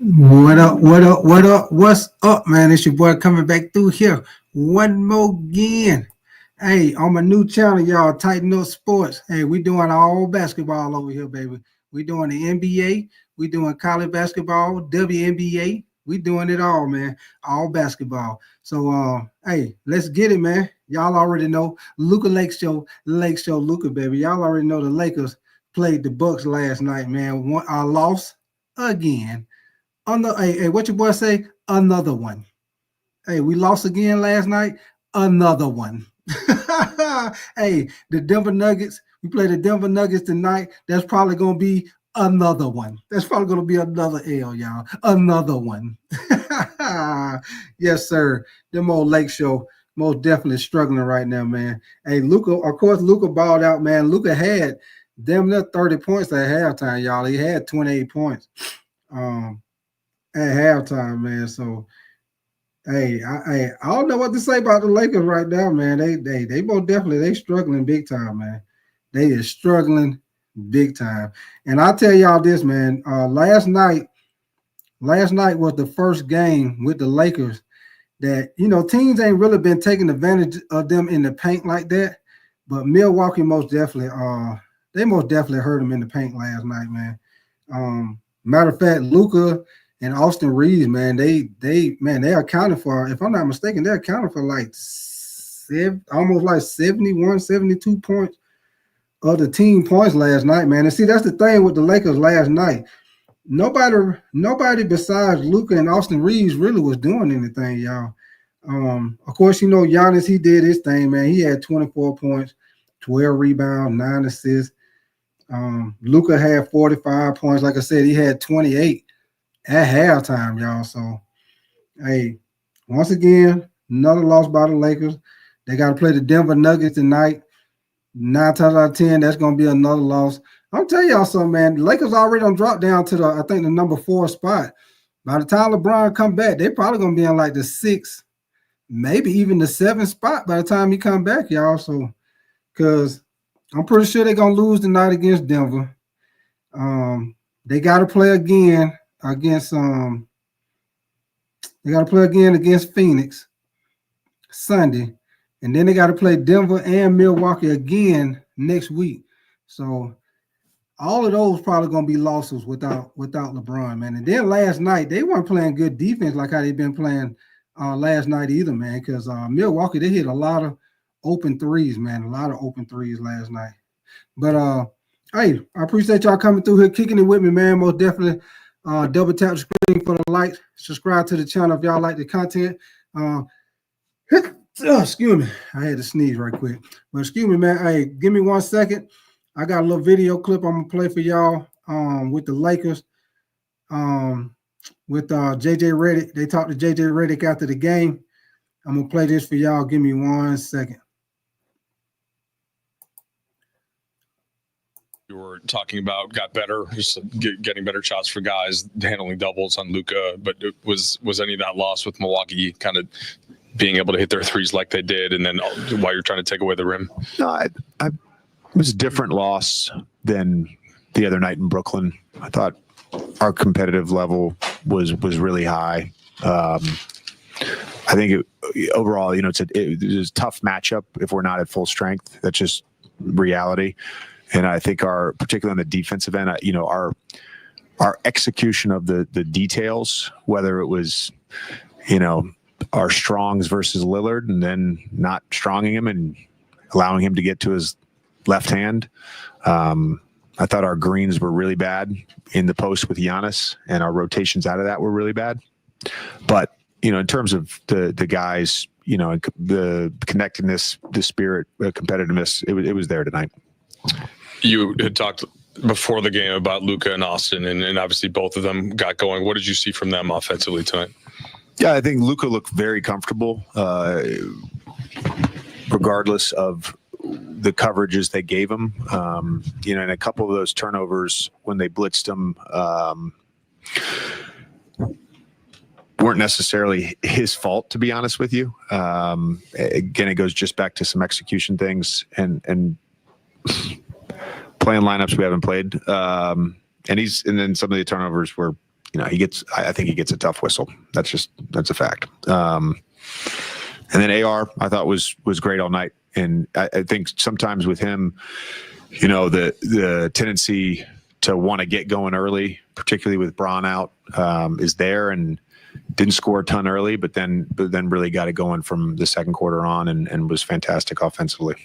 What up? What up? What up? What's up, man? It's your boy coming back through here one more again. Hey, on my new channel, y'all, Tighten Up Sports. Hey, we doing all basketball over here, baby. We doing the NBA. We doing college basketball, WNBA. We doing it all, man. All basketball. So, hey, let's get it, man. Y'all already know Lake Show, Luca, baby. Y'all already know the Lakers played the Bucks last night, man. I lost again. Hey, what your boy say? Another one. Hey, we lost again last night. Another one. Hey, the Denver Nuggets. We play the Denver Nuggets tonight. That's probably gonna be another one. That's probably gonna be another L, y'all. Another one. Yes, sir. Them old Lake Show most definitely struggling right now, man. Hey, Luca. Of course, Luca balled out, man. Luca had damn near 30 points at halftime, y'all. He had 28 points. At halftime, man. So, hey, I don't know what to say about the Lakers right now, man. They most definitely they struggling big time, man. They is struggling big time. And I'll tell y'all this, man. Last night was the first game with the Lakers that teams ain't really been taking advantage of them in the paint like that. But Milwaukee most definitely they most definitely hurt them in the paint last night, man. Matter of fact, Luka and Austin Reeves, man, they accounted for, if I'm not mistaken, they accounted for like almost like 71, 72 points of the team points last night, man. And see, that's the thing with the Lakers last night. Nobody besides Luka and Austin Reeves really was doing anything, y'all. Of course, Giannis, he did his thing, man. He had 24 points, 12 rebounds, 9 assists. Luka had 45 points. Like I said, he had 28 at halftime, y'all. So, hey, once again, another loss by the Lakers. They got to play the Denver Nuggets tonight. 9 times out of 10, that's going to be another loss. I'm telling y'all something, man. The Lakers already done dropped down to I think the number 4 spot. By the time LeBron come back, they probably going to be in like the 6th, maybe even the 7th spot by the time he come back, y'all. So, because I'm pretty sure they're going to lose tonight against Denver. They got to play again against Phoenix Sunday, and then they got to play Denver and Milwaukee again next week. So all of those probably gonna be losses without LeBron, man. And then last night they weren't playing good defense like how they've been playing last night either, man. Because Milwaukee, they hit a lot of open threes, man. A lot of open threes last night. But hey, I appreciate y'all coming through here, kicking it with me, man. Most definitely. Double tap the screen for the like. Subscribe to the channel if y'all like the content. Excuse me. I had to sneeze right quick. But excuse me, man. Hey, give me 1 second. I got a little video clip I'm going to play for y'all with the Lakers. With JJ Redick. They talked to JJ Redick after the game. I'm going to play this for y'all. Give me 1 second. You were talking about got better, just getting better shots for guys, handling doubles on Luka, but was any of that lost with Milwaukee kind of being able to hit their threes like they did, and then while you're trying to take away the rim? No, it was a different loss than the other night in Brooklyn. I thought our competitive level was really high. I think overall, it was a tough matchup if we're not at full strength. That's just reality. And I think particularly on the defensive end, our execution of the details, whether it was, our strongs versus Lillard and then not stronging him and allowing him to get to his left hand. I thought our greens were really bad in the post with Giannis, and our rotations out of that were really bad. But, in terms of the guys, the connectedness, the spirit, competitiveness, it was there tonight. You had talked before the game about Luka and Austin, and obviously both of them got going. What did you see from them offensively tonight? Yeah, I think Luka looked very comfortable, regardless of the coverages they gave him. And a couple of those turnovers when they blitzed him weren't necessarily his fault, to be honest with you. Again, it goes just back to some execution things and playing lineups we haven't played. And then some of the turnovers were I think he gets a tough whistle. That's a fact. And then AR, I thought was great all night. And I think sometimes with him, the tendency to want to get going early, particularly with Braun out, is there, and didn't score a ton early, but then really got it going from the second quarter on and was fantastic offensively.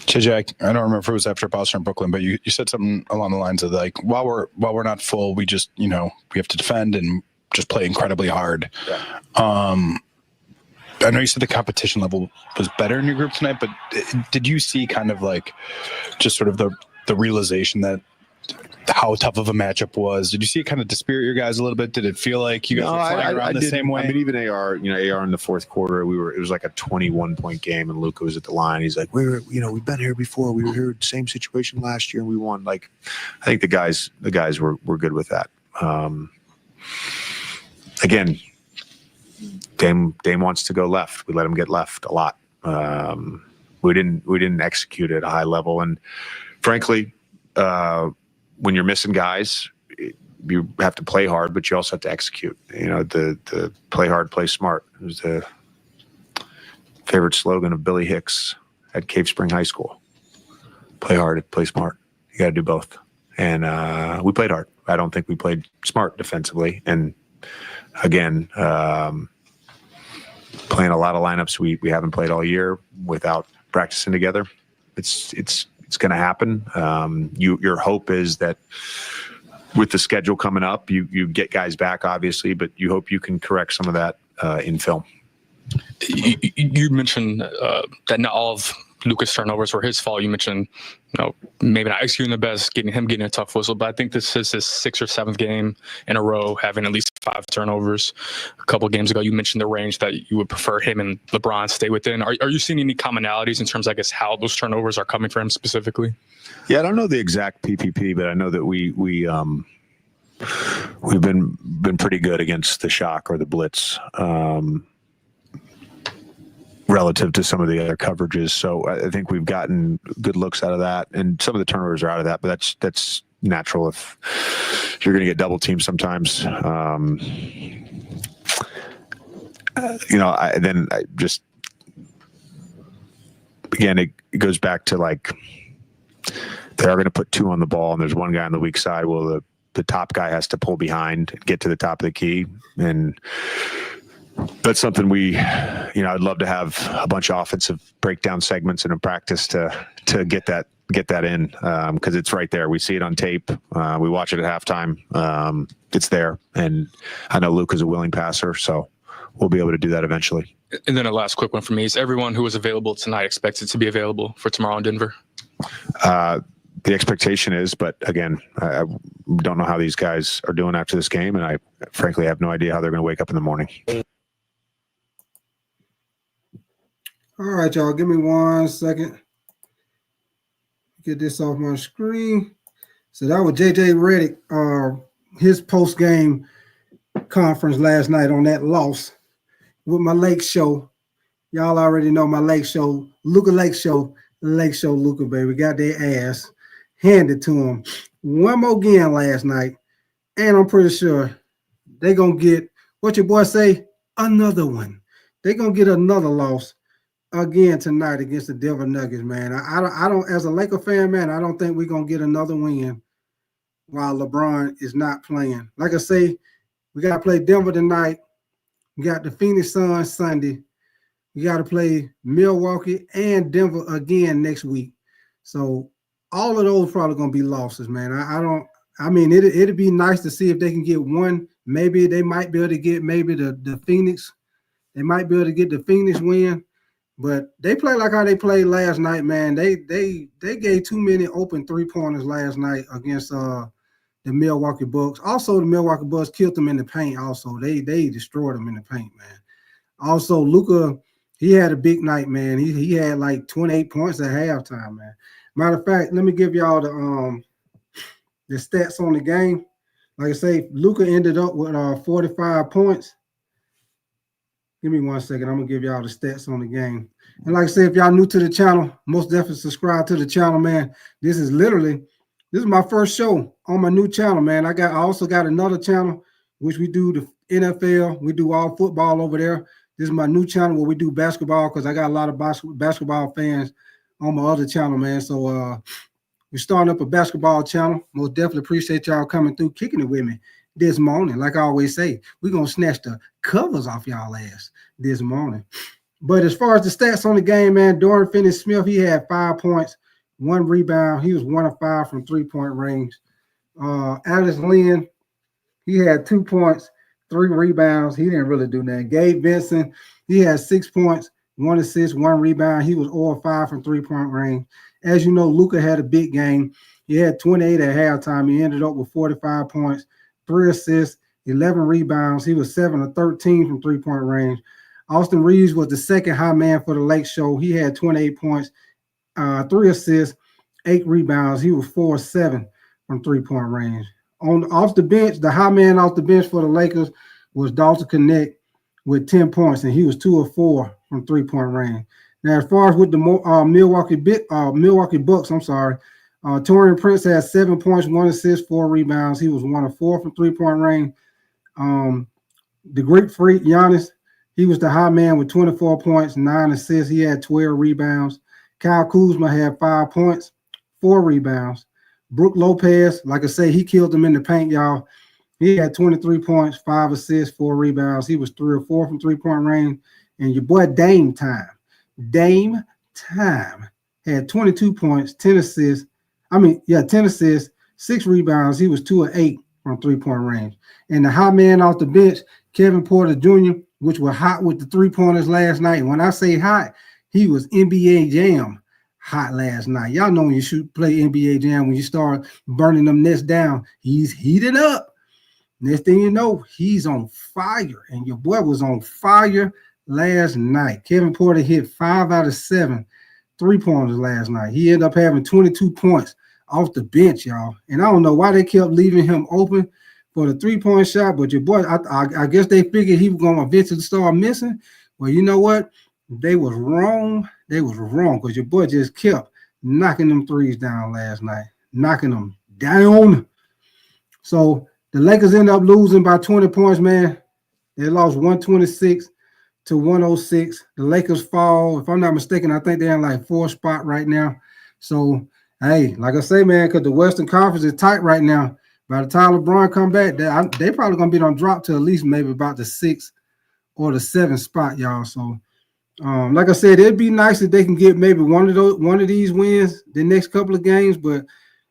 JJ, I don't remember if it was after Boston or Brooklyn, but you said something along the lines of like, while we're not full, we just, we have to defend and just play incredibly hard. Yeah. I know you said the competition level was better in your group tonight, but did you see kind of like just sort of the realization that how tough of a matchup was? Did you see it kind of dispirit your guys a little bit? Did it feel like you guys were flying around the same way? I mean, even AR in the fourth quarter, it was like a 21-point game, and Luka was at the line. He's like, we've been here before. We were here, same situation last year, and we won. Like, I think the guys were good with that. Again, Dame wants to go left. We let him get left a lot. We didn't execute at a high level, and frankly, when you're missing guys, you have to play hard, but you also have to execute. The play hard, play smart. It was the favorite slogan of Billy Hicks at Cave Spring High School. Play hard, play smart. You got to do both. And we played hard. I don't think we played smart defensively. And again, playing a lot of lineups we haven't played all year without practicing together. It's going to happen. Your hope is that with the schedule coming up, you get guys back, obviously, but you hope you can correct some of that in film. You mentioned that not all of Luka's turnovers were his fault. You mentioned, maybe not executing the best, getting a tough whistle, but I think this is his 6th or 7th game in a row having at least 5 turnovers. A couple of games ago, you mentioned the range that you would prefer him and LeBron stay within. Are you seeing any commonalities in terms of, I guess, how those turnovers are coming for him specifically? Yeah, I don't know the exact PPP, but I know that we've been pretty good against the shock or the blitz. Relative to some of the other coverages. So I think we've gotten good looks out of that, and some of the turnovers are out of that, but that's natural if you're going to get double teamed sometimes. It goes back to like, they are going to put 2 on the ball and there's one guy on the weak side. Well, the top guy has to pull behind and get to the top of the key, and that's something I'd love to have a bunch of offensive breakdown segments in a practice to get that in, because it's right there. We see it on tape. We watch it at halftime. It's there, and I know Luke is a willing passer, so we'll be able to do that eventually. And then a last quick one for me is: everyone who was available tonight expected to be available for tomorrow in Denver? The expectation is, but again, I don't know how these guys are doing after this game, and I frankly have no idea how they're going to wake up in the morning. All right, y'all. Give me 1 second. Get this off my screen. So that was JJ Redick, his post-game conference last night on that loss with my Lake Show. Y'all already know my Lake Show, Luka Lake Show, Luka, baby. Got their ass handed to them one more again last night. And I'm pretty sure they're going to get, what your boy say, another one. They're going to get another loss again tonight against the Denver Nuggets, man. I don't, as a Laker fan, man, I don't think we're going to get another win while LeBron is not playing. Like I say, we got to play Denver tonight. We got the Phoenix Suns Sunday. We got to play Milwaukee and Denver again next week. So all of those probably going to be losses, man. It'd be nice to see if they can get one. Maybe they might be able to get the Phoenix. They might be able to get the Phoenix win. But they play like how they played last night, man. They gave too many open 3-pointers last night against the Milwaukee Bucks. Also, the Milwaukee Bucks killed them in the paint. Also, they destroyed them in the paint, man. Also, Luka, he had a big night, man. He had like 28 points at halftime, man. Matter of fact, let me give y'all the stats on the game. Like I say, Luka ended up with 45 points. Give me 1 second. I'm going to give y'all the stats on the game. And like I said, if y'all new to the channel, most definitely subscribe to the channel, man. This is literally This is my first show on my new channel, man. I also got another channel which we do the NFL. We do all football over there. This is my new channel where we do basketball because I got a lot of basketball fans on my other channel, man. So we're starting up a basketball channel. Most definitely appreciate y'all coming through, kicking it with me this morning. Like I always say, we're going to snatch the covers off y'all ass this morning. But as far as the stats on the game, man, Dorian Finney-Smith, he had 5 points, 1 rebound. He was 1 of 5 from three-point range. Alex Lynn, he had 2 points, 3 rebounds. He didn't really do nothing. Gabe Vincent, he had 6 points, 1 assist, 1 rebound. He was 0 of 5 from three-point range. As you know, Luka had a big game. He had 28 at halftime. He ended up with 45 points, 3 assists, 11 rebounds. He was 7 of 13 from three-point range. Austin Reeves was the second high man for the Lake Show. He had 28 points, 3 assists, 8 rebounds. He was 4 of 7 from three-point range. Off the bench, the high man off the bench for the Lakers was Dalton Connect with 10 points, and he was 2 of 4 from three-point range. Now, as far as with the Milwaukee Bucks, Taurean Prince had 7 points, 1 assist, 4 rebounds. He was 1 of 4 from three-point range. The Greek Freak, Giannis, he was the high man with 24 points, 9 assists. He had 12 rebounds. Kyle Kuzma had 5 points, 4 rebounds. Brook Lopez, like I say, he killed them in the paint, y'all. He had 23 points, 5 assists, 4 rebounds. He was 3 of 4 from three-point range. And your boy Dame Time had 22 points, 10 assists. 10 assists, 6 rebounds. He was 2 of 8 from three-point range. And the high man off the bench, Kevin Porter Jr., which was hot with the three-pointers last night. When I say hot, he was NBA Jam hot last night. Y'all know when you play NBA Jam, when you start burning them nets down, he's heated up. Next thing you know, he's on fire. And your boy was on fire last night. Kevin Porter hit 5 out of 7 three-pointers last night. He ended up having 22 points off the bench, y'all. And I don't know why they kept leaving him open for the three-point shot, but your boy, I guess they figured he was going to eventually start missing. Well, you know what? They was wrong. They was wrong because your boy just kept knocking them threes down last night, knocking them down. So the Lakers ended up losing by 20 points, man. They lost 126 to 106. The Lakers fall. If I'm not mistaken, I think they're in like 4th spot right now. So, hey, like I say, man, because the Western Conference is tight right now. By the time LeBron come back, they probably going to be on drop to at least maybe about the 6th or the 7th spot, y'all. So, like I said, it'd be nice if they can get maybe one of these wins the next couple of games. But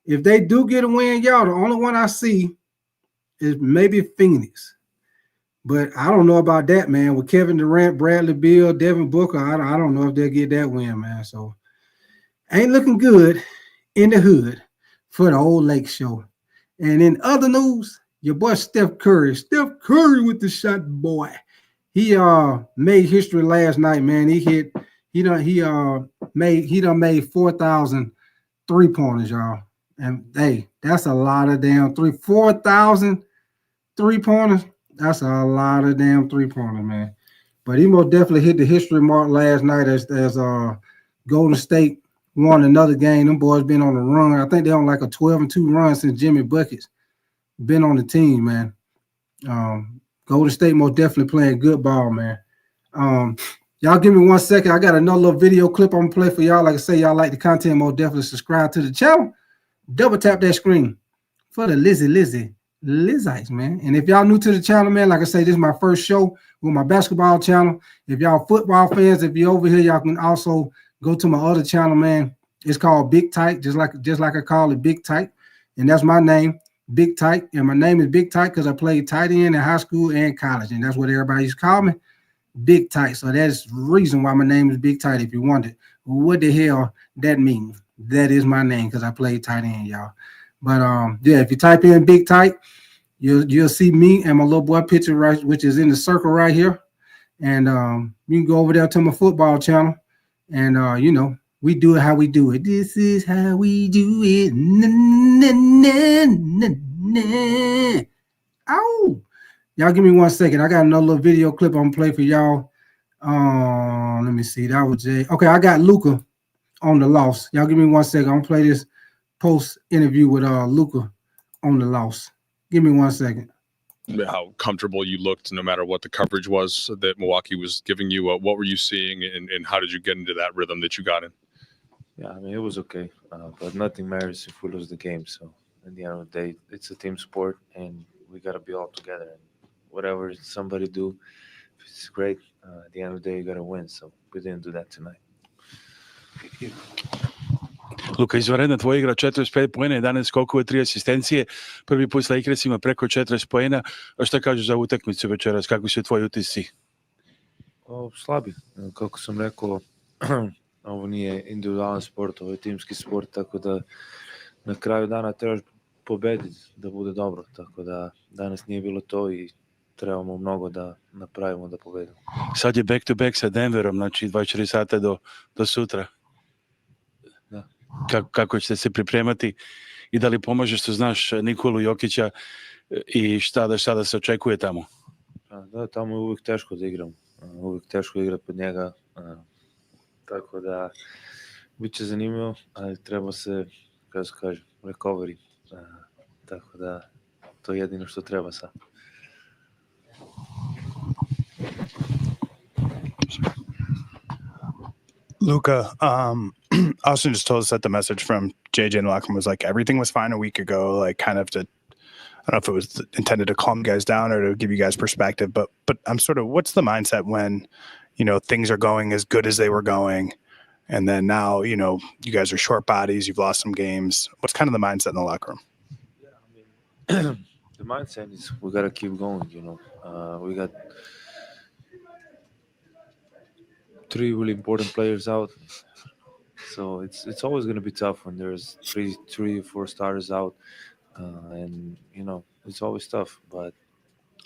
if they do get a win, y'all, the only one I see is maybe Phoenix. But I don't know about that, man. With Kevin Durant, Bradley Beal, Devin Booker, I don't know if they'll get that win, man. So ain't looking good in the hood for the old Lake Show. And in other news, your boy Steph Curry with the shot, boy. He made history last night, man. He done made 4,000 three-pointers, y'all. And hey, that's a lot of damn 4,000 three-pointers. That's a lot of damn three-pointers, man. But he most definitely hit the history mark last night as Golden State won another game. Them boys been on a run. I think they're on like a 12-2 run since Jimmy Buckets been on the team, man. Golden State most definitely playing good ball, man. Y'all give me 1 second. I got another little video clip I'm going to play for y'all. Like I say, y'all like the content, most definitely subscribe to the channel. Double tap that screen for the Lizzites, man. And if y'all new to the channel, man, like I say, this is my first show with my basketball channel. If y'all football fans, if you're over here, y'all can also go to my other channel, man. It's called Big Tight, just like I call it Big Tight. And that's my name, Big Tight. And my name is Big Tight because I played tight end in high school and college. And that's what everybody used to call me, Big Tight. So that's the reason why my name is Big Tight, if you wondered what the hell that means. That is my name because I played tight end, y'all. But yeah, if you type in Big Tight, you'll see me and my little boy picture, right, which is in the circle right here. And you can go over there to my football channel. And, you know, we do it how we do it. This is how we do it. Ow. Y'all give me 1 second. I got another little video clip I'm going to play for y'all. Let me see. That was Jay. Okay, I got Luka on the loss. Y'all give me 1 second. I'm going to play this post interview with Luka on the loss. Give me 1 second. How comfortable you looked, no matter what the coverage was that Milwaukee was giving you. What were you seeing, and how did you get into that rhythm that you got in? Yeah, I mean, it was okay, but nothing matters if we lose the game. So, at the end of the day, it's a team sport, and we got to be all together. And whatever somebody do, if it's great. At the end of the day, you got to win. So, we didn't do that tonight. Luka, izvanredna tvoj igra 45 poena, 11 skokova, 3 asistencije. Prvi put s Lakersima preko 40 poena. A šta kažeš za utakmicu večeras? Kakvi su tvoji utisci? Slabi. Kako sam rekao, ovo nije individualan sport, ovo je timski sport, tako da na kraju dana trebaš pobediti da bude dobro. Tako da danas nije bilo to i trebamo mnogo da napravimo da pobedimo. Sad je back to back sa Denverom, znači 24 sata do sutra. Da. Kako ćete se pripremati i da li pomaže što znaš Nikolu Jokića i šta da se očekuje tamo? Da, tamo je uvijek teško da igram. Uvijek teško igrati pod njega. Tako da bit će zanimljivo, ali treba se, kako se kaže, recovery. Tako da to je jedino što treba sad. Luka, Austin just told us that the message from JJ and Lockman was like everything was fine a week ago, like kind of to, I don't know if it was intended to calm you guys down or to give you guys perspective, but I'm sort of, what's the mindset when, you know, things are going as good as they were going, and then now, you know, you guys are short bodies, you've lost some games. What's kind of the mindset in the locker room? Yeah, I mean, the mindset is we got to keep going, you know. We got 3 really important players out. So it's always going to be tough when there's 3 or 4 starters out. And, you know, it's always tough. But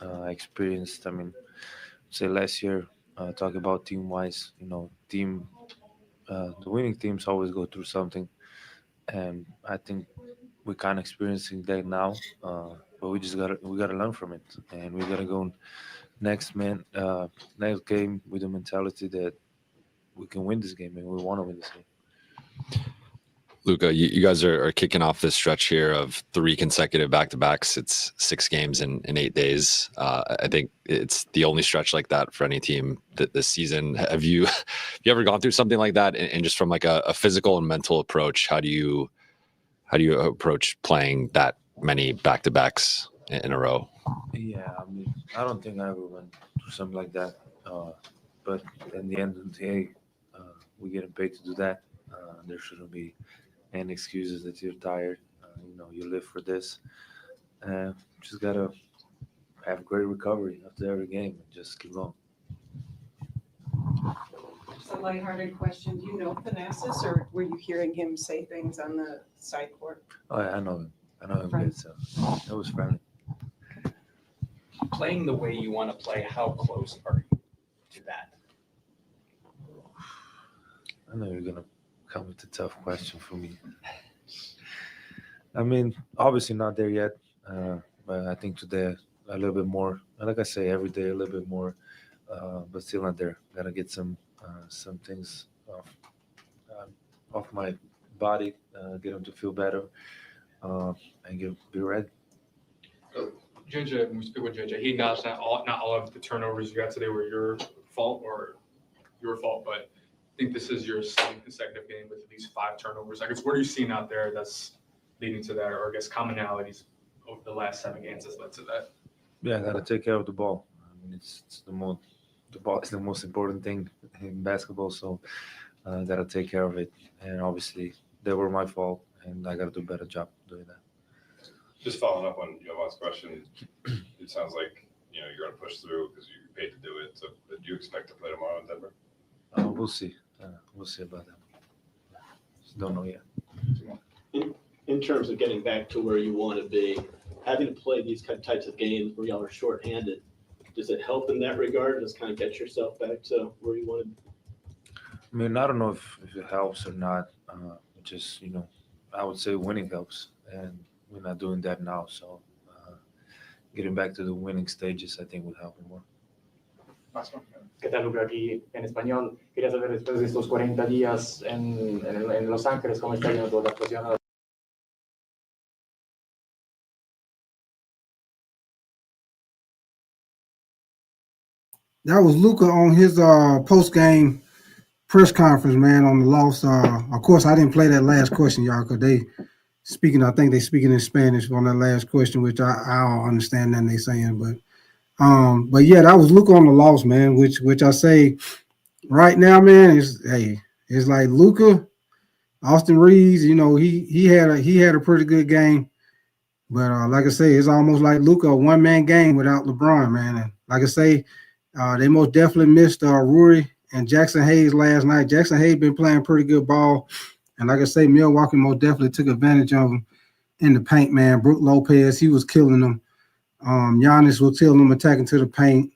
I experienced, I mean, say last year, talk about team-wise, you know, the winning teams always go through something. And I think we're kind of experiencing that now. But we gotta learn from it. And we got to go next game with the mentality that we can win this game and we want to win this game. Luka, you guys are kicking off this stretch here of 3 consecutive back-to-backs. It's 6 games in 8 days. I think it's the only stretch like that for any team this season. Have you ever gone through something like that? And just from like a physical and mental approach, how do you approach playing that many back-to-backs in a row? Yeah, I mean, I don't think I ever went through something like that. But at the end of the day, we're getting paid to do that. There shouldn't be any excuses that you're tired. You know, you live for this. Just gotta have great recovery after every game and just keep going. Just a lighthearted question. Do you know Thanasis, or were you hearing him say things on the side court? Oh, yeah, I know him. I know him good, so it was friendly. Playing the way you want to play, how close are you to that? I know you're going to come with a tough question for me. I mean, obviously not there yet, but I think today a little bit more. Like I say, every day a little bit more, but still not there. Got to get some things off my body, get them to feel better, and be ready. JJ, when we speak with JJ, he acknowledged that not all of the turnovers you got today were your fault, but I think this is your 2nd consecutive game with at least 5 turnovers. I guess what are you seeing out there that's leading to that, or I guess commonalities over the last 7 games that's led to that? Yeah, I got to take care of the ball. I mean, it's the ball is the most important thing in basketball, so I got to take care of it. And obviously, they were my fault, and I got to do a better job doing that. Just following up on Jovan's question, it sounds like you're going to push through because you're paid to do it. So, do you expect to play tomorrow in Denver? We'll see. We'll see about that. Just don't know yet. In terms of getting back to where you want to be, having to play these types of games where y'all are shorthanded, does it help in that regard? Just kind of get yourself back to where you want to be? I mean, I don't know if it helps or not. Just, I would say winning helps, and we're not doing that now. So getting back to the winning stages, I think would help me more. ¿Qué tal, Luka? Aquí en español. Quería saber, después de estos 40 días en Los Ángeles, ¿cómo está yendo toda la actuación? that was Luca on his post game press conference, man, on the loss. Of course, I didn't play that last question, y'all, because I think they speaking in Spanish on that last question, which I don't understand nothing they saying, but yeah, that was Luca on the loss, man. Which I say right now, man, it's like Luca, Austin Reeves. You know, he had a pretty good game, but like I say, it's almost like Luca, a one-man game without LeBron, man. And like I say, they most definitely missed Rory and Jackson Hayes last night. Jackson Hayes been playing pretty good ball, and like I say, Milwaukee most definitely took advantage of him in the paint, man. Brook Lopez, he was killing them. Giannis was killing them attacking to the paint.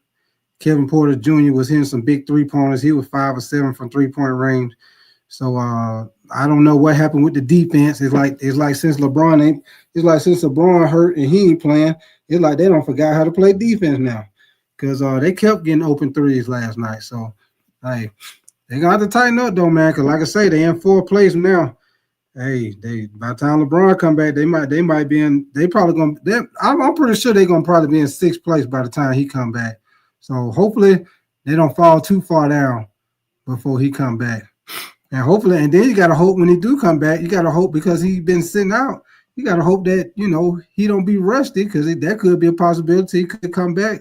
Kevin Porter Jr. was hitting some big three-pointers. He was 5 or 7 from three-point range. So I don't know what happened with the defense. It's like since LeBron hurt and he ain't playing, it's like they don't forgot how to play defense now. Because they kept getting open threes last night. So hey, they gonna have to tighten up though, man. Because like I say, they in 4th place now. Hey, by the time LeBron come back, they might be in. I'm pretty sure they're gonna probably be in 6th place by the time he come back. So hopefully they don't fall too far down before he come back. And hopefully, and then you gotta hope when he do come back, you gotta hope because he's been sitting out. You gotta hope that he don't be rusty because that could be a possibility. He could come back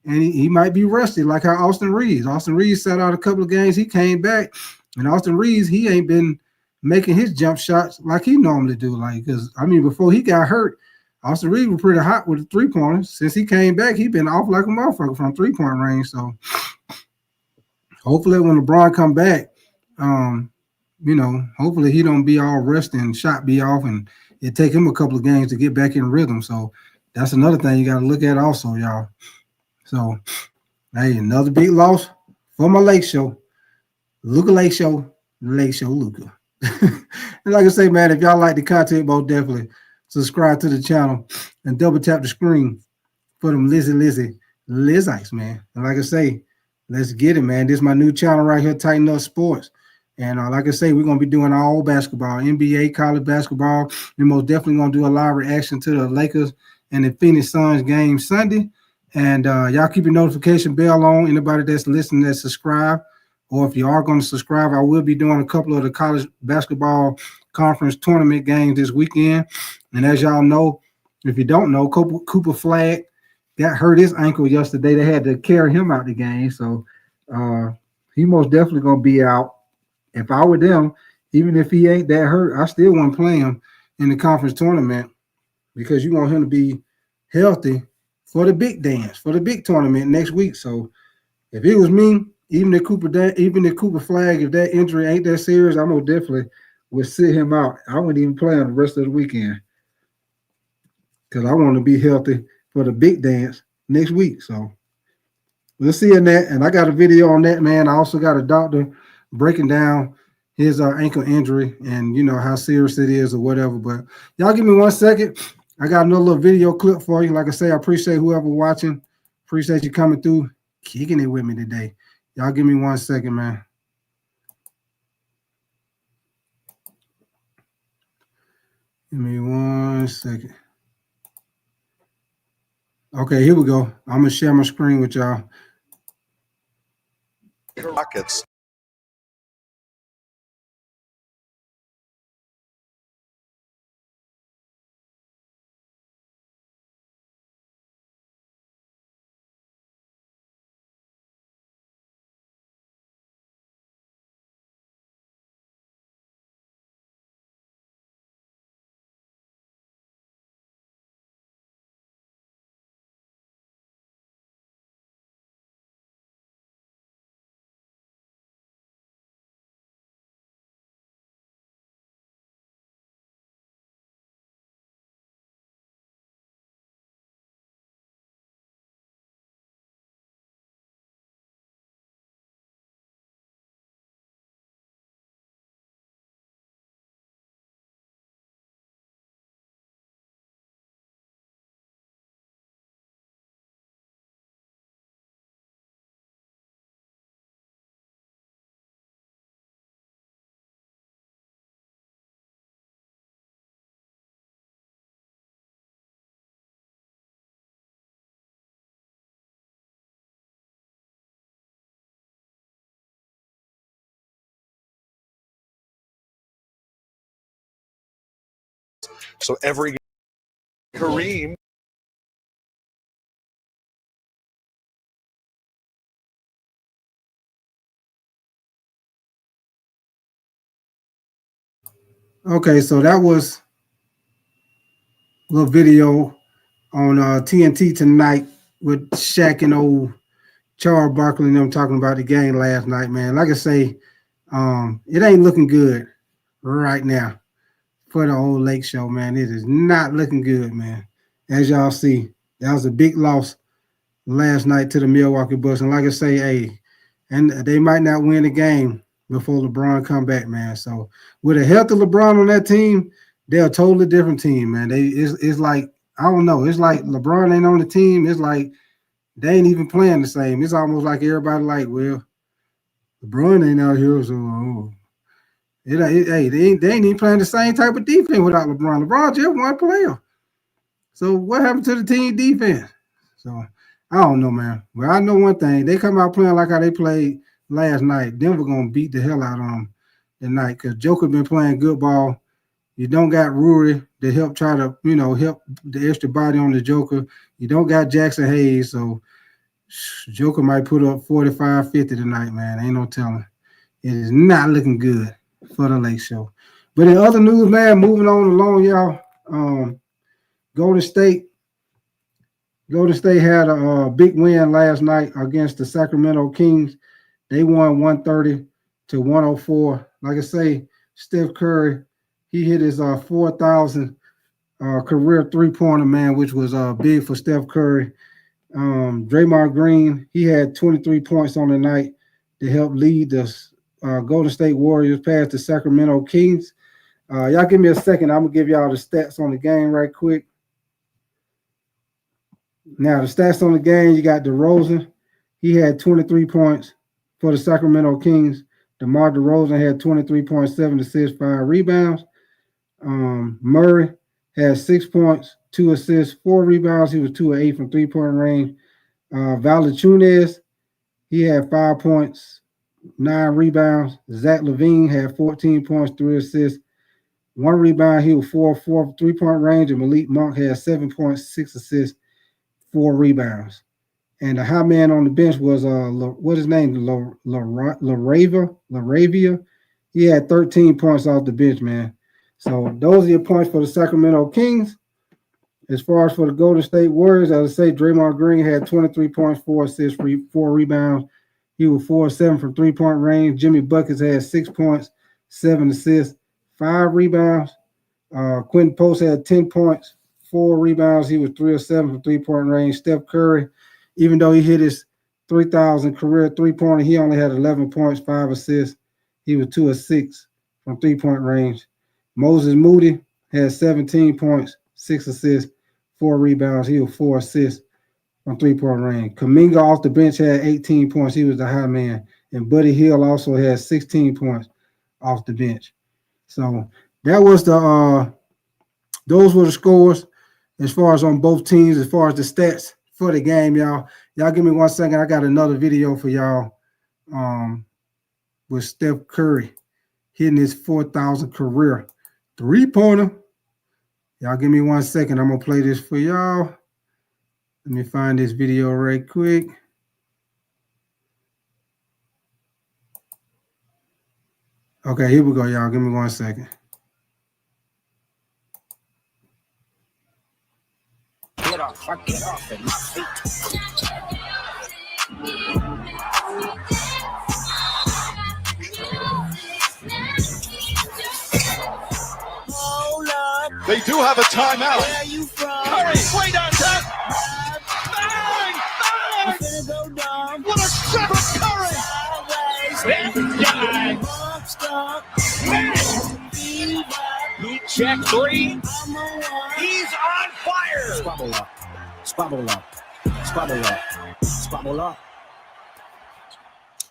and he might be rusty like how Austin Reeves. Austin Reeves sat out a couple of games. He came back, and Austin Reeves he ain't been making his jump shots like he normally do. Like because before he got hurt, Austin Reeves was pretty hot with the 3-pointers. Since he came back, he been off like a motherfucker from 3-point range. So hopefully when LeBron come back, hopefully he don't be all rusty and shot be off, and it take him a couple of games to get back in rhythm. So that's another thing you got to look at also, y'all. So, hey, another big loss for my Lake Show. Luca Lake Show, Luca. And like I say, man, if y'all like the content, most definitely subscribe to the channel and double tap the screen for them Liz Ice, man. And like I say, let's get it, man. This is my new channel right here, Tighten Up Sports. And like I say, we're going to be doing all basketball, NBA, college basketball. We're most definitely going to do a live reaction to the Lakers and the Phoenix Suns game Sunday. And y'all keep your notification bell on. Anybody that's listening that subscribe, or if you are going to subscribe, I will be doing a couple of the college basketball conference tournament games this weekend. And as y'all know, if you don't know, Cooper Flag got hurt his ankle yesterday. They had to carry him out the game. So he most definitely going to be out. If I were them, even if he ain't that hurt, I still want to play him in the conference tournament because you want him to be healthy for the big dance, for the big tournament next week. So if it was me, even if Cooper Flag, if that injury ain't that serious, I'm gonna definitely would sit him out. I wouldn't even play him the rest of the weekend because I want to be healthy for the big dance next week. So we'll see in that. And I got a video on that, man. I also got a doctor breaking down his ankle injury and how serious it is or whatever. But y'all give me 1 second. I got another little video clip for you. Like I say, I appreciate whoever watching. Appreciate you coming through, kicking it with me today. Y'all give me 1 second, man. Give me 1 second. Okay, here we go. I'm going to share my screen with y'all. Rockets So every Kareem. Okay, so that was a little video on TNT tonight with Shaq and old Charles Barkley and them talking about the game last night, man. Like I say, it ain't looking good right now for the old Lake Show, man. It is not looking good, man. As y'all see, that was a big loss last night to the Milwaukee Bucks. And like I say, hey, and they might not win the game before LeBron come back, man. So with a healthy LeBron on that team, they're a totally different team, man. It's like, I don't know. It's like LeBron ain't on the team. It's like they ain't even playing the same. It's almost like everybody like, well, LeBron ain't out here, so hey, they ain't even playing the same type of defense without LeBron. LeBron just one player. So what happened to the team defense? So I don't know, man. Well, I know one thing. They come out playing like how they played last night. Denver gonna beat the hell out of them tonight because Joker been playing good ball. You don't got Rury to help try to, help the extra body on the Joker. You don't got Jackson Hayes, so Joker might put up 45, 50 tonight, man. Ain't no telling. It is not looking good for the Lake Show. But in other news, man, moving on along, y'all. Golden State had a big win last night against the Sacramento Kings. They won 130-104. Like I say, Steph Curry, he hit his 4,000 career three-pointer, man, which was big for Steph Curry. Draymond Green, he had 23 points on the night to help lead the Golden State Warriors past the Sacramento Kings. Y'all give me a second. I'm going to give y'all the stats on the game right quick. Now, the stats on the game, you got DeRozan. He had 23 points for the Sacramento Kings. DeMar DeRozan had 23.7 assists, 5 rebounds. Murray had 6 points, 2 assists, 4 rebounds. He was 2 of 8 from three-point range. Valanciunas, he had 5 points, 9 rebounds. Zach LaVine had 14 points, 3 assists, 1 rebound. He was 4 of 4 from three-point range. And Malik Monk had 7 points, 6 assists, 4 rebounds. And the high man on the bench was what his name? Laravia. He had 13 points off the bench, man. So those are your points for the Sacramento Kings. As far as for the Golden State Warriors, as I say, Draymond Green had 23 points, 4 assists, 4 rebounds. He was 4 of 7 from three-point range. Jimmy Buckets had 6 points, 7 assists, 5 rebounds. Quentin Post had 10 points, 4 rebounds. He was 3 of 7 from three-point range. Steph Curry, even though he hit his 3,000 career three-pointer, he only had 11 points, 5 assists. He was 2 of 6 from three-point range. Moses Moody had 17 points, 6 assists, 4 rebounds. He was 4 assists from three-point range. Kuminga off the bench had 18 points. He was the high man. And Buddy Hield also had 16 points off the bench. So that was those were the scores as far as on both teams, as far as the stats for the game, y'all. Y'all give me 1 second. I got another video for y'all with Steph Curry hitting his 4,000 career three-pointer. Y'all give me 1 second. I'm going to play this for y'all. Let me find this video right quick. Okay, here we go, y'all. Give me 1 second. Get off at my feet. They do have a timeout. Where are you from? Curry, way downtown. Bang! Bang! What a shot from Curry! Heat check 3. He's on fire. Squabble up. Squabble up. Squabble up. Squabble up.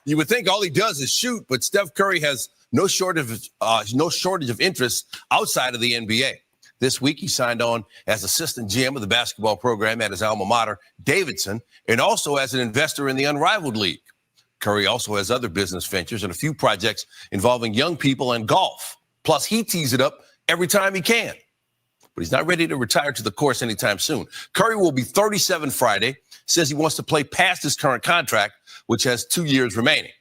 You would think all he does is shoot, but Steph Curry has no shortage of interest outside of the NBA. This week, he signed on as assistant GM of the basketball program at his alma mater, Davidson, and also as an investor in the Unrivaled League. Curry also has other business ventures and a few projects involving young people and golf. Plus, he tees it up every time he can. but he's not ready to retire to the course anytime soon. Curry will be 37 Friday, says he wants to play past his current contract, which has 2 years remaining.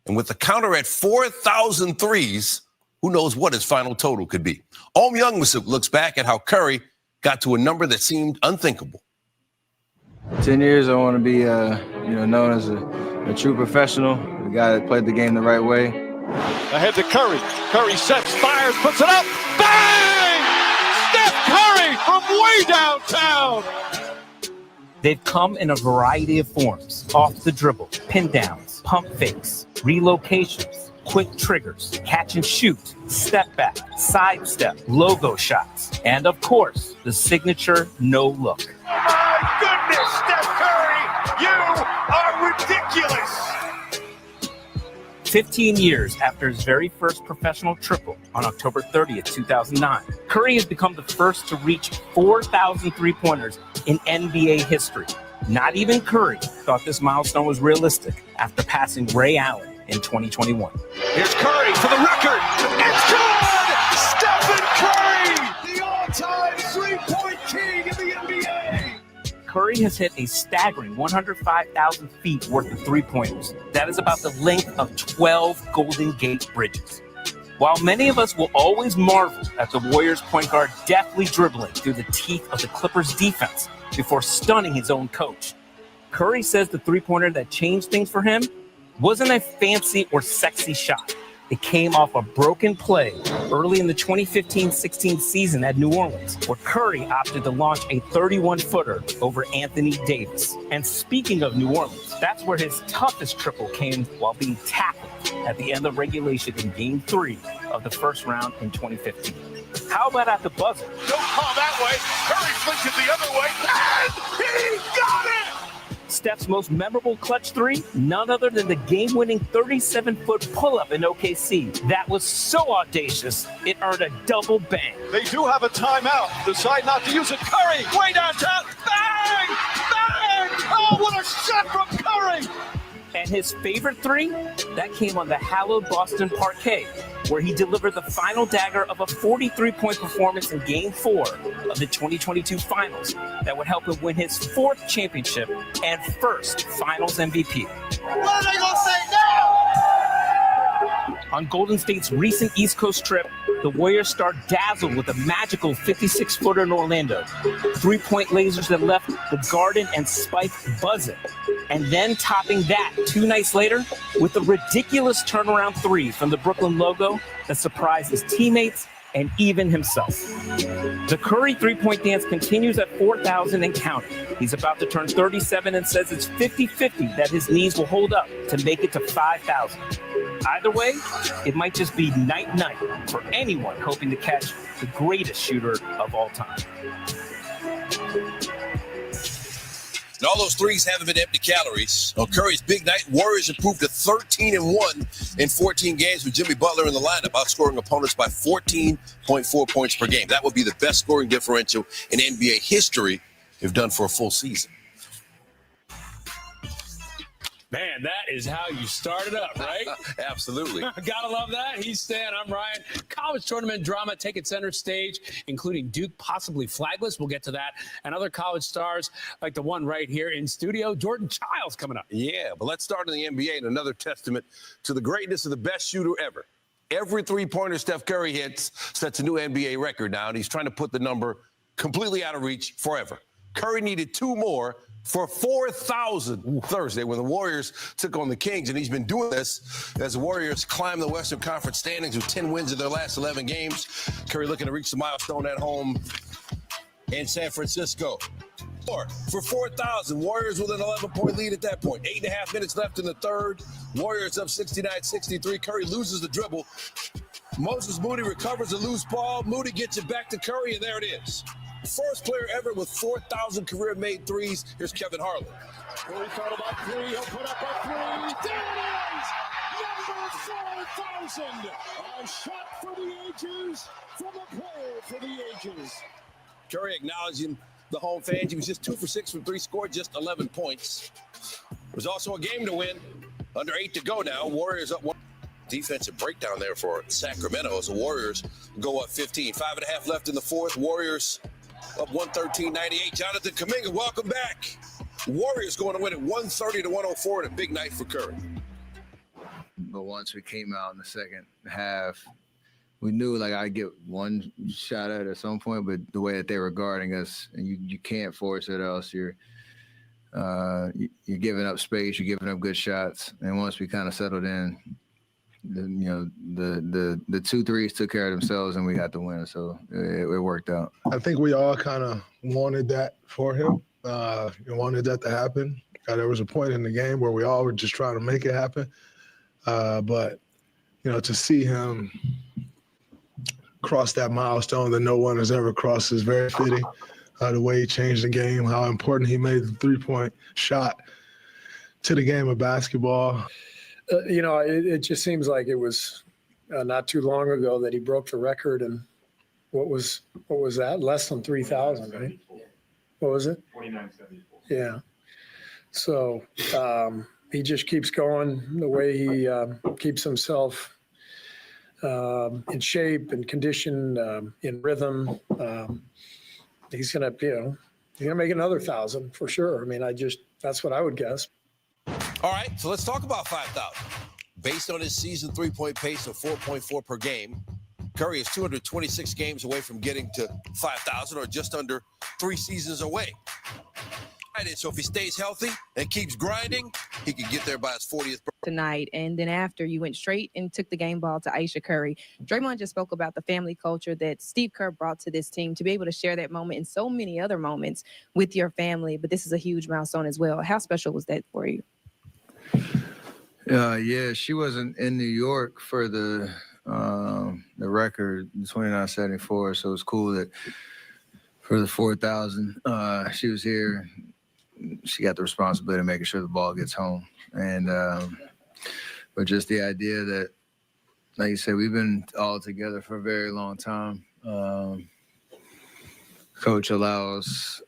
And with the counter at 4,000 threes, who knows what his final total could be. Om Young looks back at how Curry got to a number that seemed unthinkable. 10 years, I want to be, known as a true professional, a guy that played the game the right way. Ahead to Curry. Curry sets, fires, puts it up. Bang! Steph Curry from way downtown. They've come in a variety of forms: off the dribble, pin downs, pump fakes, relocations, quick triggers, catch and shoot, step back, sidestep, logo shots, and of course, the signature no look. My goodness, Steph Curry, you are ridiculous. 15 years after his very first professional triple on October 30th, 2009, Curry has become the first to reach 4,000 three-pointers in NBA history. Not even Curry thought this milestone was realistic after passing Ray Allen in 2021. Here's Curry for the record. It's good! Stephen Curry, the all-time three-point king in the NBA. Curry has hit a staggering 105,000 feet worth of three-pointers. That is about the length of 12 Golden Gate Bridges. While many of us will always marvel at the Warriors point guard deftly dribbling through the teeth of the Clippers defense before stunning his own coach, Curry says the three-pointer that changed things for him wasn't a fancy or sexy shot. It came off a broken play early in the 2015-16 season at New Orleans, where Curry opted to launch a 31-footer over Anthony Davis. And speaking of New Orleans, that's where his toughest triple came while being tackled at the end of regulation in Game 3 of the first round in 2015. How about at the buzzer? Don't call that way. Curry flips it the other way, and he got it! Steph's most memorable clutch three, none other than the game-winning 37-foot pull-up in OKC. That was so audacious, it earned a double bang. They do have a timeout. Decide not to use it. Curry, way downtown. Bang! Bang! Oh, what a shot from Curry! And his favorite three? That came on the hallowed Boston parquet, where he delivered the final dagger of a 43-point performance in Game 4 of the 2022 Finals that would help him win his 4th championship and first Finals MVP. What are they going to say now? On Golden State's recent East Coast trip, the Warriors star dazzled with a magical 56-footer in Orlando. 3-point lasers that left the Garden and Spike buzzing. And then topping that 2 nights later with a ridiculous turnaround three from the Brooklyn logo that surprised his teammates and even himself. The Curry three-point dance continues at 4,000 and counting. He's about to turn 37 and says it's 50-50 that his knees will hold up to make it to 5,000. Either way, it might just be night-night for anyone hoping to catch the greatest shooter of all time. And all those threes haven't been empty calories. On Curry's big night, Warriors improved to 13-1 in 14 games with Jimmy Butler in the lineup, outscoring opponents by 14.4 points per game. That would be the best scoring differential in NBA history if done for a full season. Man, that is how you start it up, right? Absolutely. Gotta love that. He's Stan. I'm Ryan. College tournament drama taking center stage, including Duke possibly flagless. We'll get to that. And other college stars like the one right here in studio, Jordan Childs, coming up. Yeah, but let's start in the NBA and another testament to the greatness of the best shooter ever. Every three-pointer Steph Curry hits sets a new NBA record now, and he's trying to put the number completely out of reach forever. Curry needed 2 more for 4,000 Thursday when the Warriors took on the Kings, and he's been doing this as the Warriors climb the Western Conference standings with 10 wins in their last 11 games. Curry looking to reach the milestone at home in San Francisco. For 4,000, Warriors with an 11-point lead at that point. 8.5 minutes left in the third. Warriors up 69-63. Curry loses the dribble. Moses Moody recovers a loose ball. Moody gets it back to Curry, and there it is. First player ever with 4,000 career-made threes. Here's Kevin Harlan. Curry thought about 3. He'll put up a 3. There it is! Number 4,000. A shot for the ages from a player for the ages. Curry acknowledging the home fans. He was just 2 for 6 from 3, scored just 11 points. It was also a game to win. Under 8 to go now. Warriors up 1. defensive breakdown there for Sacramento as the Warriors go up 15. 5.5 left in the fourth. Warriors up 113-98. Jonathan Kuminga, welcome back. Warriors going to win it 130-104 and a big night for Curry. But once we came out in the second half, we knew like I'd get one shot at it at some point, but the way that they were guarding us, and you can't force it, else you're giving up space, you're giving up good shots. And once we kind of settled in, the 2 threes took care of themselves, and we got the win. So it worked out. I think we all kind of wanted that for him. Wanted that to happen. There was a point in the game where we all were just trying to make it happen. But to see him cross that milestone that no one has ever crossed is very fitting. The way he changed the game, how important he made the 3-point shot to the game of basketball. It just seems like it was not too long ago that he broke the record. And what was that? Less than 3,000, right? What was it? 4974. Yeah. So he just keeps going the way he keeps himself in shape and condition, in rhythm. He's gonna make another 1,000 for sure. I mean, that's what I would guess. All right, so let's talk about 5,000. Based on his season 3-point pace of 4.4 per game, Curry is 226 games away from getting to 5,000, or just under 3 seasons away. So if he stays healthy and keeps grinding, he can get there by his 40th birthday. Tonight, and then after you went straight and took the game ball to Aisha Curry. Draymond just spoke about the family culture that Steve Kerr brought to this team, to be able to share that moment and so many other moments with your family. But this is a huge milestone as well. How special was that for you? Yeah, she wasn't in New York for the record, 2974. So it's cool that for the 4,000, she was here. She got the responsibility of making sure the ball gets home. And but just the idea that, like you said, we've been all together for a very long time. Coach allows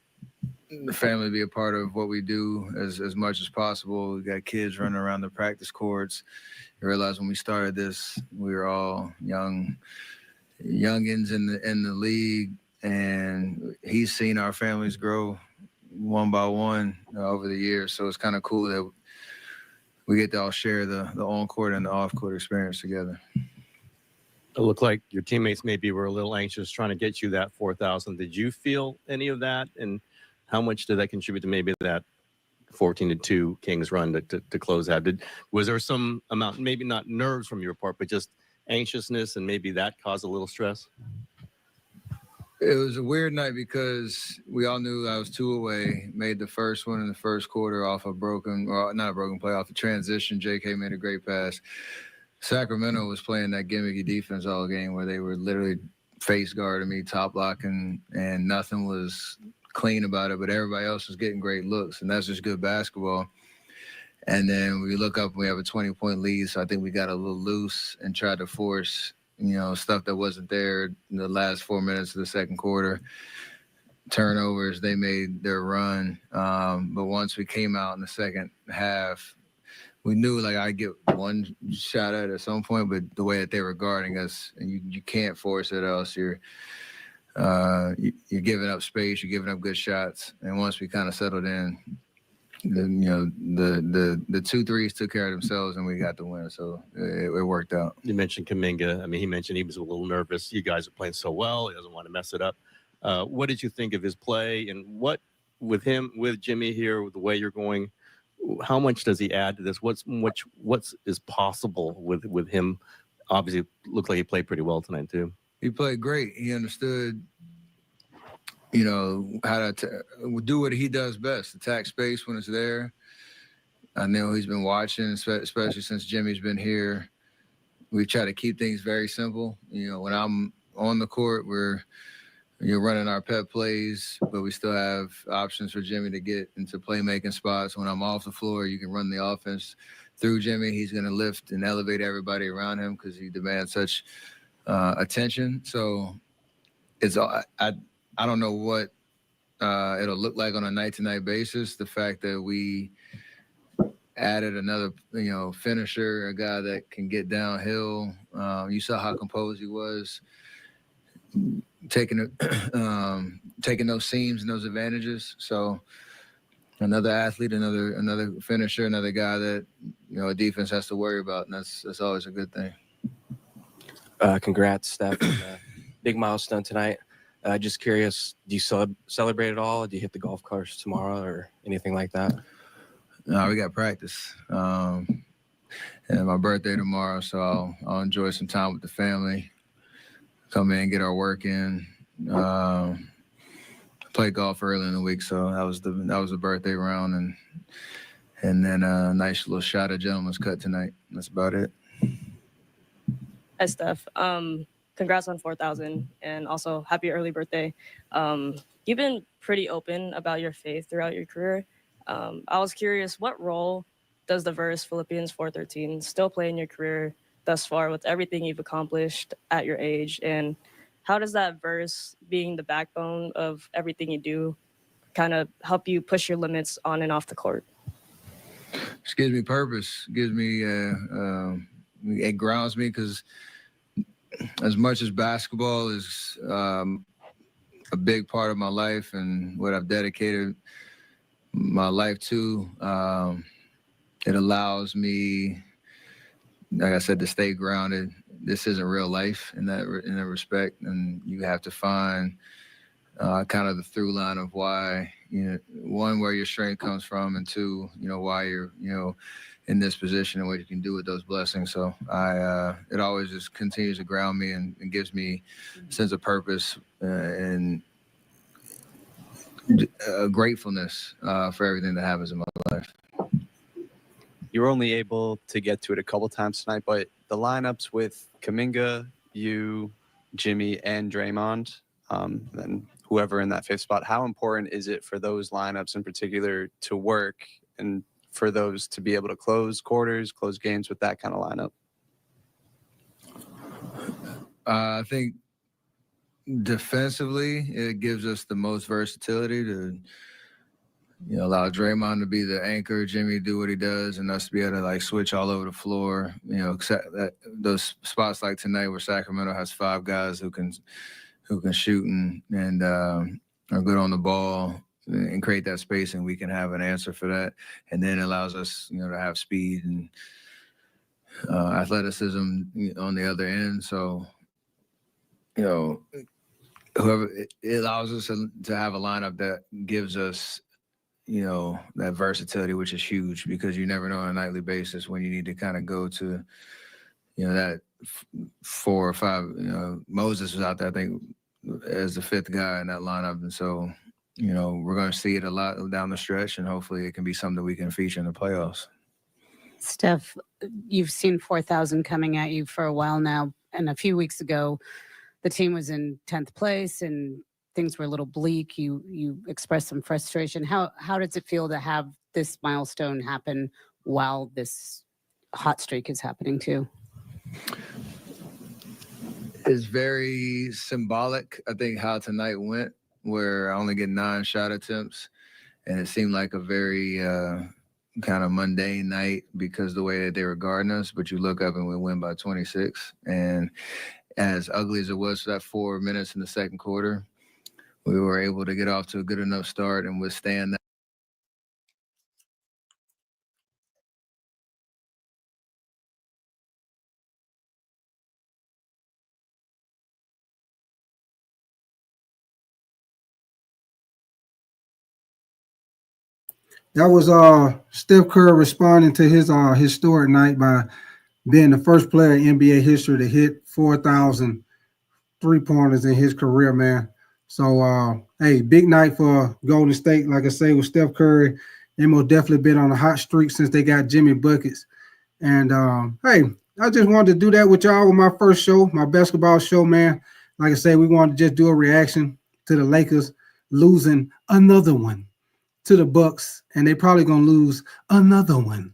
the family to be a part of what we do as much as possible. We got kids running around the practice courts. You realize when we started this, we were all youngins in the league, and he's seen our families grow one by one over the years. So it's kind of cool that we get to all share the on-court and the off-court experience together. It looked like your teammates maybe were a little anxious trying to get you that 4,000. Did you feel any of that? And how much did that contribute to maybe that 14-2 Kings run to close out? Was there some amount, maybe not nerves from your part, but just anxiousness, and maybe that caused a little stress? It was a weird night because we all knew I was 2 away, made the first one in the first quarter off a not a broken play, off a transition. JK made a great pass. Sacramento was playing that gimmicky defense all game where they were literally face guarding me, top blocking, and nothing was clean about it, but everybody else was getting great looks, and that's just good basketball. And then we look up and we have a 20-point lead, so I think we got a little loose and tried to force stuff that wasn't there in the last 4 minutes of the second quarter. Turnovers, they made their run. But once we came out in the second half, we knew like I'd get one shot at it at some point, but the way that they were guarding us, and you can't force it, else you're giving up space, you're giving up good shots. And once we kind of settled in, the 2 threes took care of themselves, and we got the win. So it worked out. You mentioned Kuminga. I mean, he mentioned he was a little nervous. You guys are playing so well. He doesn't want to mess it up. What did you think of his play, and what with Jimmy here, with the way you're going, how much does he add to this? What is possible with him? Obviously, looked like he played pretty well tonight too. He played great. He understood, how to do what he does best, attack space when it's there. I know he's been watching, especially since Jimmy's been here. We try to keep things very simple. When I'm on the court, we're running our pep plays, but we still have options for Jimmy to get into playmaking spots. When I'm off the floor, you can run the offense through Jimmy. He's going to lift and elevate everybody around him because he demands such attention. So it's I don't know what it'll look like on a night-to-night basis. The fact that we added another, finisher, a guy that can get downhill. You saw how composed he was, taking those seams and those advantages. So another athlete, another finisher, another guy that a defense has to worry about, and that's always a good thing. Congrats, Steph. Big milestone tonight. Just curious, do you celebrate at all? Do you hit the golf course tomorrow or anything like that? No, we got practice. And my birthday tomorrow, so I'll enjoy some time with the family. Come in, get our work in. Play golf early in the week, so that was the birthday round, and then a nice little shot of gentleman's cut tonight. That's about it. Hi, Steph. Congrats on 4,000 and also happy early birthday. You've been pretty open about your faith throughout your career. I was curious, what role does the verse Philippians 4:13 still play in your career thus far with everything you've accomplished at your age? And how does that verse, being the backbone of everything you do, kind of help you push your limits on and off the court? Just gives me purpose. Gives me it grounds me, because as much as basketball is a big part of my life and what I've dedicated my life to, it allows me, like I said, to stay grounded. This isn't real life in that respect, and you have to find kind of the through line of why, one, where your strength comes from, and two, why you're, in this position and what you can do with those blessings. So it always just continues to ground me and gives me a sense of purpose and gratefulness for everything that happens in my life. You were only able to get to it a couple times tonight, but the lineups with Kuminga, you, Jimmy, and Draymond, then whoever in that fifth spot, how important is it for those lineups in particular to work and for those to be able to close quarters, close games with that kind of lineup? I think defensively, it gives us the most versatility to allow Draymond to be the anchor, Jimmy do what he does, and us to be able to switch all over the floor. Except that those spots like tonight where Sacramento has 5 guys who can shoot and are good on the ball and create that space, and we can have an answer for that. And then it allows us, to have speed and athleticism on the other end. So, whoever it allows us to have a lineup that gives us, that versatility, which is huge, because you never know on a nightly basis when you need to kind of go to, that 4 or 5. Moses was out there, I think, as the 5th guy in that lineup, and so we're going to see it a lot down the stretch, and hopefully it can be something we can feature in the playoffs. Steph, you've seen 4,000 coming at you for a while now, and a few weeks ago, the team was in 10th place and things were a little bleak. You expressed some frustration. How does it feel to have this milestone happen while this hot streak is happening too? It's very symbolic, I think, how tonight went, where I only get 9 shot attempts, and it seemed like a very kind of mundane night because the way that they were guarding us. But you look up and we win by 26, and as ugly as it was for that 4 minutes in the second quarter, we were able to get off to a good enough start and withstand that. That was Steph Curry responding to his historic night by being the first player in NBA history to hit 4,000 3-pointers in his career, man. So, hey, big night for Golden State. Like I say, with Steph Curry, they most definitely been on a hot streak since they got Jimmy buckets. And, hey, I just wanted to do that with y'all with my first show, my basketball show, man. Like I say, we wanted to just do a reaction to the Lakers losing another one to the Bucks, and they probably going to lose another one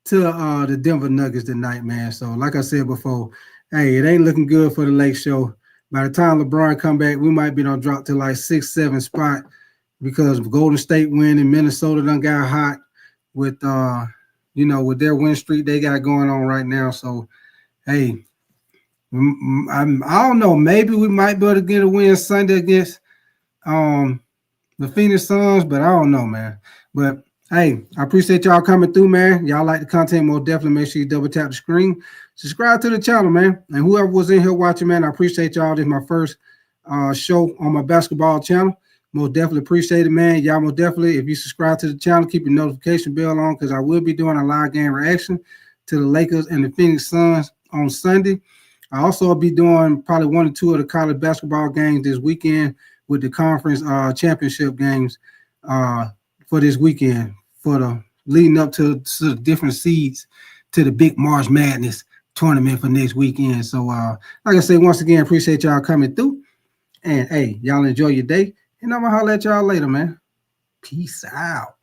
to the Denver Nuggets tonight, man. So, like I said before, hey, it ain't looking good for the Lake Show. By the time LeBron come back, we might be gonna drop to like 6, 7 spot because Golden State win and Minnesota done got hot with you know, with their win streak they got going on right now. So, hey, I don't know. Maybe we might be able to get a win Sunday against the Phoenix Suns, but I don't know, man. But hey, I appreciate y'all coming through, man. Y'all like the content, most definitely make sure you double tap the screen. Subscribe to the channel, man. And whoever was in here watching, man, I appreciate y'all. This is my first show on my basketball channel. Most definitely appreciate it, man. Y'all most definitely, if you subscribe to the channel, keep your notification bell on because I will be doing a live game reaction to the Lakers and the Phoenix Suns on Sunday. I also will be doing probably 1 or 2 of the college basketball games this weekend with the conference championship games for this weekend, for the leading up to the different seeds to the big March Madness tournament for next weekend. So, like I say, once again, appreciate y'all coming through. And, hey, y'all enjoy your day. And I'm going to holler at y'all later, man. Peace out.